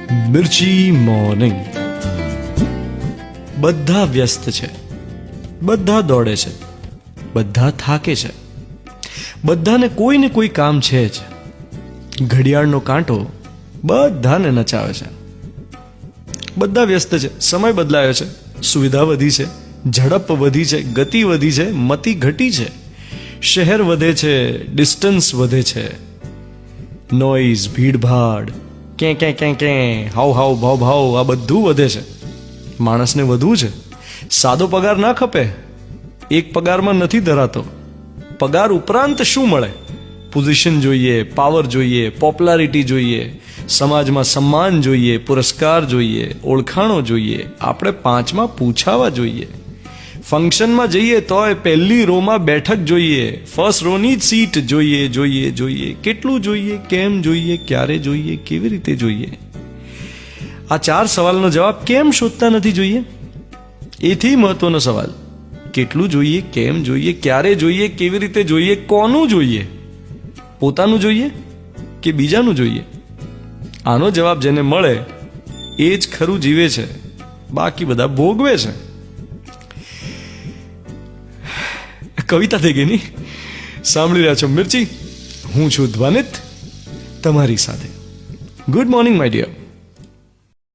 મિર્ચી morning. બધા વ્યસ્ત છે, બધા દોડે છે, બધા થાકે છે, બધાને કોઈ ને કોઈ કામ છે જ. ઘડિયાળનો કાંટો બધાને નચાવે છે. બધા વ્યસ્ત છે, સમય બદલાયો છે, સુવિધા વધી છે, ઝડપ વધી છે, ગતિ વધી છે, મતિ ઘટી છે, શહેર વધે છે, ડિસ્ટન્સ વધે છે, નોઇઝ, ભીડભાડ, કે હાવ હાવ ભાવ ભાવ આ બધું વધે છે. માણસને વધવું છે, સાદો પગાર ના ખપે, એક પગારમાં નથી ધરાતો. પગાર ઉપરાંત શું મળે? પોઝિશન જોઈએ, પાવર જોઈએ, પોપ્યુલારિટી જોઈએ, સમાજમાં સન્માન જોઈએ, પુરસ્કાર જોઈએ, ઓળખાણો જોઈએ, આપણે પાંચમાં પૂછાવા જોઈએ, ફંક્શનમાં જઈએ તોય પહેલી રોમાં બેઠક જોઈએ, ફર્સ્ટ રોની જ સીટ જોઈએ જોઈએ જોઈએ. કેટલું જોઈએ, કેમ જોઈએ, ક્યારે જોઈએ, કેવી રીતે જોઈએ? આ 4 સવાલનો જવાબ કેમ શોધતા નથી જોઈએ? એથી મહત્વનો સવાલ કેટલું જોઈએ, કેમ જોઈએ, ક્યારે જોઈએ, કેવી રીતે જોઈએ, કોનું જોઈએ? પોતાનું જોઈએ કે બીજાનું જોઈએ? આનો જવાબ જેને મળે એ જ ખરું જીવે છે, બાકી બધા ભોગવે છે. કવિતા થઈ ગઈ ની? સાંભળી રહ્યા છો મિર્ચી. હું છું ધ્વનિત તમારી સાથે. Good morning my dear.